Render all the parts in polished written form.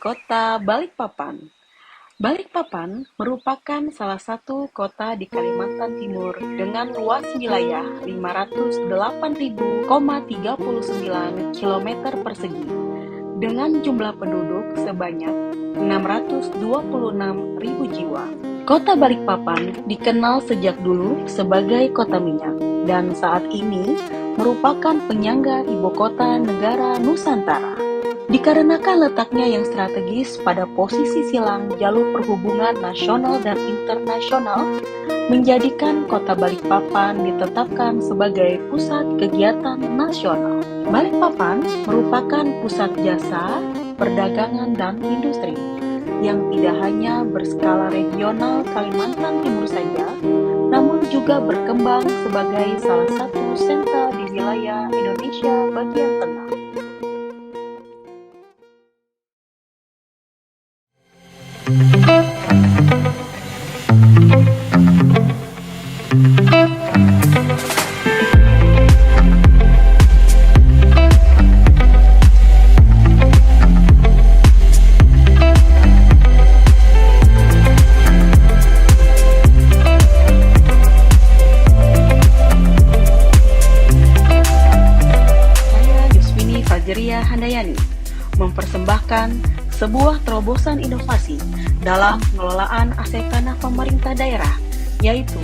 Kota Balikpapan. Balikpapan merupakan salah satu kota di Kalimantan Timur dengan luas wilayah 508.039 km persegi dengan jumlah penduduk sebanyak 626.000 jiwa. Kota Balikpapan dikenal sejak dulu sebagai kota minyak dan saat ini merupakan penyangga ibu kota negara Nusantara. Dikarenakan letaknya yang strategis pada posisi silang jalur perhubungan nasional dan internasional, menjadikan kota Balikpapan ditetapkan sebagai pusat kegiatan nasional. Balikpapan merupakan pusat jasa, perdagangan, dan industri yang tidak hanya berskala regional Kalimantan Timur saja, namun juga berkembang sebagai salah satu sentra di wilayah Indonesia bagian tengah. Handayani mempersembahkan sebuah terobosan inovasi dalam pengelolaan aset tanah pemerintah daerah, yaitu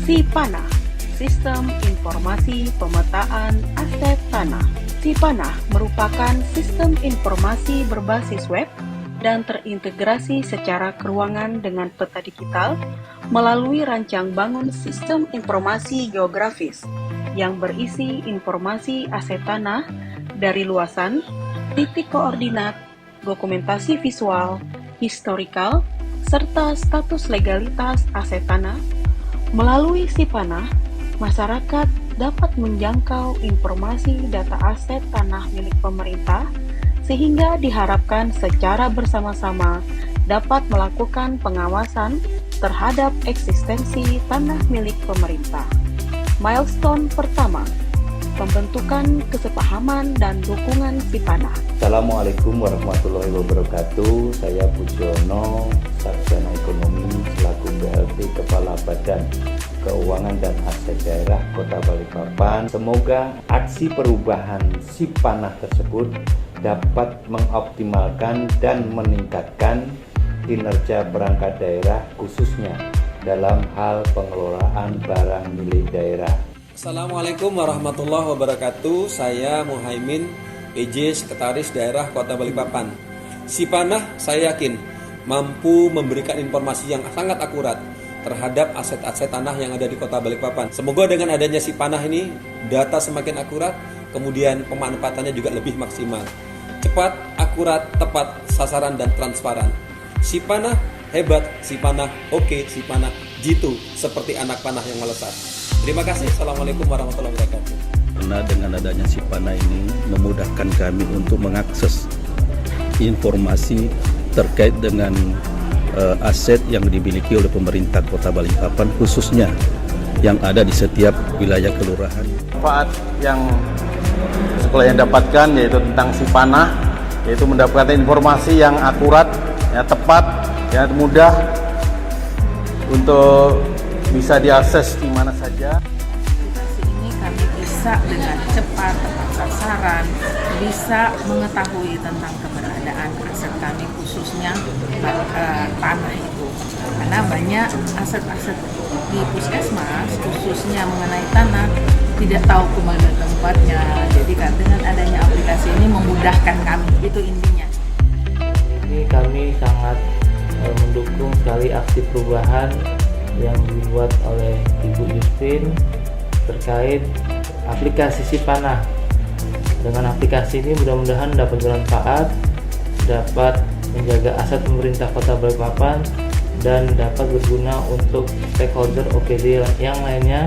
SIPANAH, Sistem Informasi Pemetaan Aset Tanah. SIPANAH merupakan sistem informasi berbasis web dan terintegrasi secara keruangan dengan peta digital melalui rancang bangun sistem informasi geografis yang berisi informasi aset tanah dari luasan, titik koordinat, dokumentasi visual, historikal, serta status legalitas aset tanah. Melalui SIPANAH, masyarakat dapat menjangkau informasi data aset tanah milik pemerintah sehingga diharapkan secara bersama-sama dapat melakukan pengawasan terhadap eksistensi tanah milik pemerintah. Milestone pertama, pembentukan kesepahaman dan dukungan SIPANAH. Assalamualaikum warahmatullahi wabarakatuh. Saya Pujono, Sarjana Ekonomi selaku BLT Kepala Badan Keuangan dan Aset Daerah Kota Balikpapan. Semoga aksi perubahan SIPANAH tersebut dapat mengoptimalkan dan meningkatkan kinerja perangkat daerah khususnya dalam hal pengelolaan barang milik daerah. Assalamualaikum warahmatullahi wabarakatuh. Saya Muhaimin, PJ Sekretaris Daerah Kota Balikpapan. SIPANAH saya yakin mampu memberikan informasi yang sangat akurat terhadap aset-aset tanah yang ada di Kota Balikpapan. Semoga dengan adanya SIPANAH ini data semakin akurat, kemudian pemanfaatannya juga lebih maksimal. Cepat, akurat, tepat, sasaran, dan transparan. SIPANAH hebat, SIPANAH oke, SIPANAH jitu seperti anak panah yang melesat. Terima kasih. Assalamualaikum warahmatullahi wabarakatuh. Karena dengan adanya SIPANAH ini memudahkan kami untuk mengakses informasi terkait dengan aset yang dimiliki oleh pemerintah Kota Balikpapan, khususnya yang ada di setiap wilayah kelurahan. Manfaat yang sekolah yang dapatkan yaitu tentang SIPANAH, yaitu mendapatkan informasi yang akurat, yang tepat, yang mudah untuk bisa diakses di mana saja. Aplikasi ini kami bisa dengan cepat, tepat sasaran, bisa mengetahui tentang keberadaan aset kami khususnya tanah itu. Karena banyak aset-aset di puskesmas khususnya mengenai tanah tidak tahu kemana tempatnya. Jadi kan dengan adanya aplikasi ini memudahkan kami, itu intinya. Ini kami sangat mendukung sekali aksi perubahan yang dibuat oleh Ibu Yuspin terkait aplikasi SIPANAH. Dengan aplikasi ini mudah-mudahan dapat bermanfaat, dapat menjaga aset pemerintah Kota Balikpapan, dan dapat berguna untuk stakeholder OPD yang lainnya,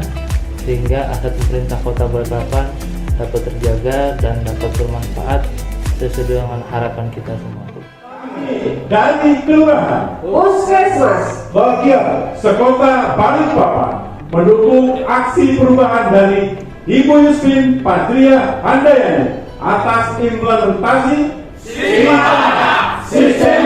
sehingga aset pemerintah Kota Balikpapan dapat terjaga dan dapat bermanfaat sesuai dengan harapan kita semua. Dari kelurahan Puskesmas bagian sekota Balikpapan mendukung aksi perubahan dari Ibu Yuspin Patria Handayani atas implementasi SIPANAH, sistem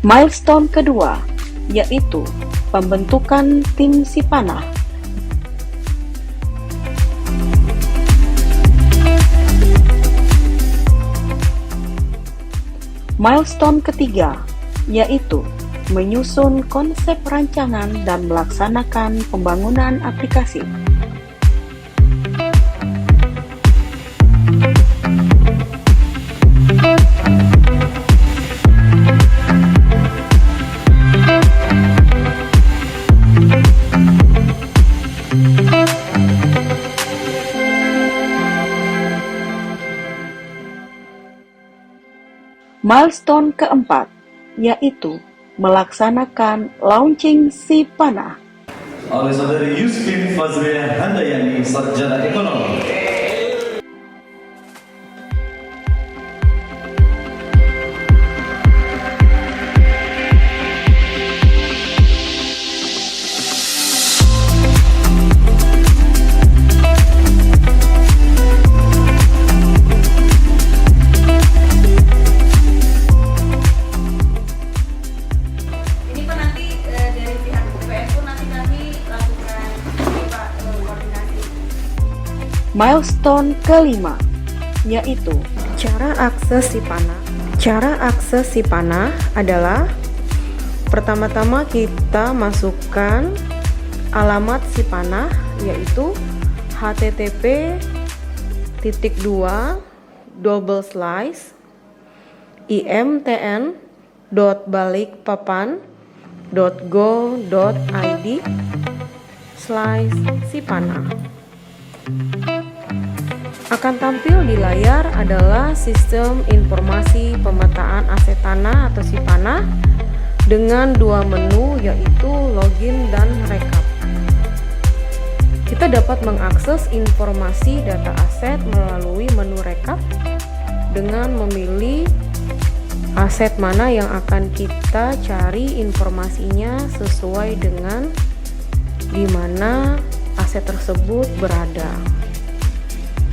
Milestone kedua, yaitu pembentukan tim Sipanah. Milestone ketiga, yaitu menyusun konsep rancangan dan melaksanakan pembangunan aplikasi. Milestone keempat, yaitu melaksanakan launching Sipanah. Oleh Saudari Yuspin Fazriah Handayani, Sarjana Ekonomi. Milestone kelima, yaitu cara akses Sipanah. Cara akses Sipanah adalah pertama-tama kita masukkan alamat Sipanah, yaitu http://imtn.balikpapan.go.id/Sipanah. Akan tampil di layar adalah sistem informasi pemetaan aset tanah atau Sipanah dengan dua menu, yaitu login dan rekap. Kita dapat mengakses informasi data aset melalui menu rekap dengan memilih aset mana yang akan kita cari informasinya sesuai dengan di mana aset tersebut berada.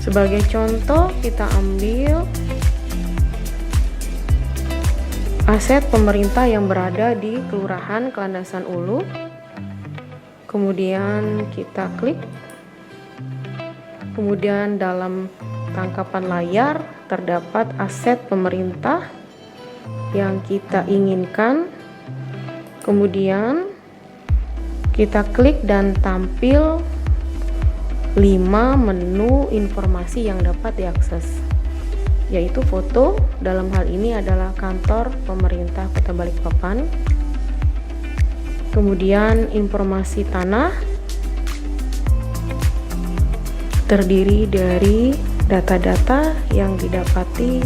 Sebagai contoh, kita ambil aset pemerintah yang berada di Kelurahan Kelandasan Ulu. Kemudian kita klik. Kemudian dalam tangkapan layar terdapat aset pemerintah yang kita inginkan. Kemudian kita klik dan tampil 5 menu informasi yang dapat diakses, yaitu foto, dalam hal ini adalah kantor pemerintah Kota Balikpapan. Kemudian informasi tanah terdiri dari data-data yang didapati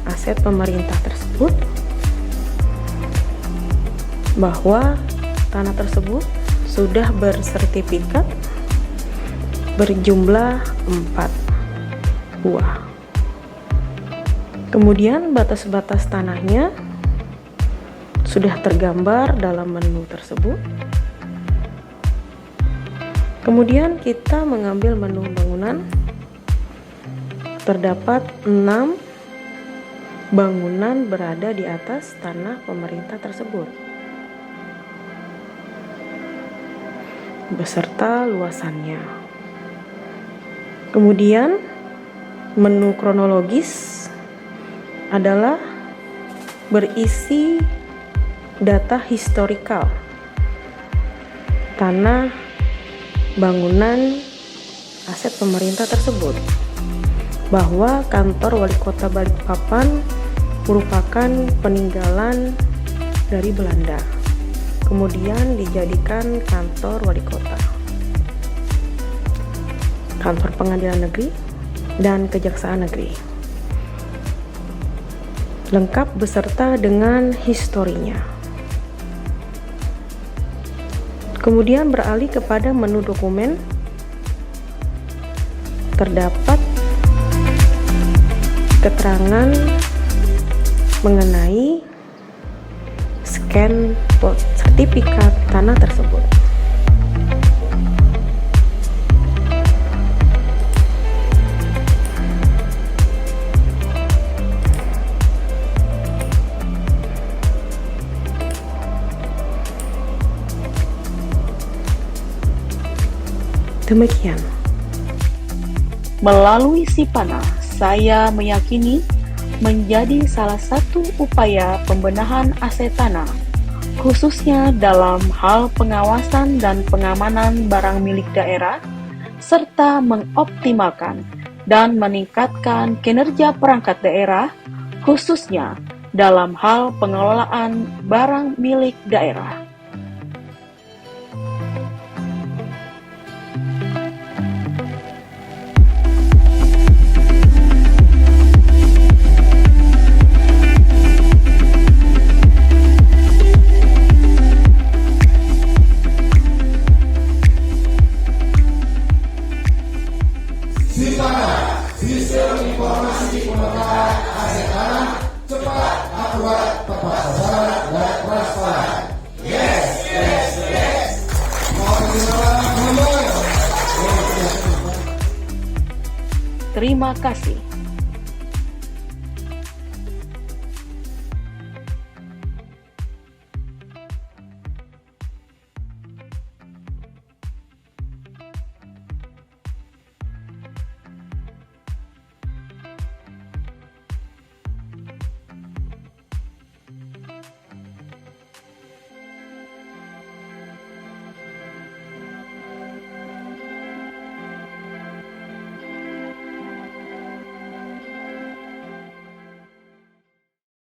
aset pemerintah tersebut, bahwa tanah tersebut sudah bersertifikat berjumlah 4 buah. Kemudian batas-batas tanahnya sudah tergambar dalam menu tersebut. Kemudian kita mengambil menu bangunan. Terdapat 6 bangunan berada di atas tanah pemerintah tersebut beserta luasannya. Kemudian menu kronologis adalah berisi data historikal tanah, bangunan, aset pemerintah tersebut, bahwa kantor Wali Kota Balikpapan merupakan peninggalan dari Belanda, kemudian dijadikan kantor Wali Kota, kantor pengadilan negeri, dan kejaksaan negeri, lengkap beserta dengan historinya. Kemudian beralih kepada menu dokumen. Terdapat keterangan mengenai scan sertifikat tanah tersebut. Demikian. Melalui Sipana, saya meyakini menjadi salah satu upaya pembenahan aset tanah, khususnya dalam hal pengawasan dan pengamanan barang milik daerah, serta mengoptimalkan dan meningkatkan kinerja perangkat daerah, khususnya dalam hal pengelolaan barang milik daerah. Terima kasih.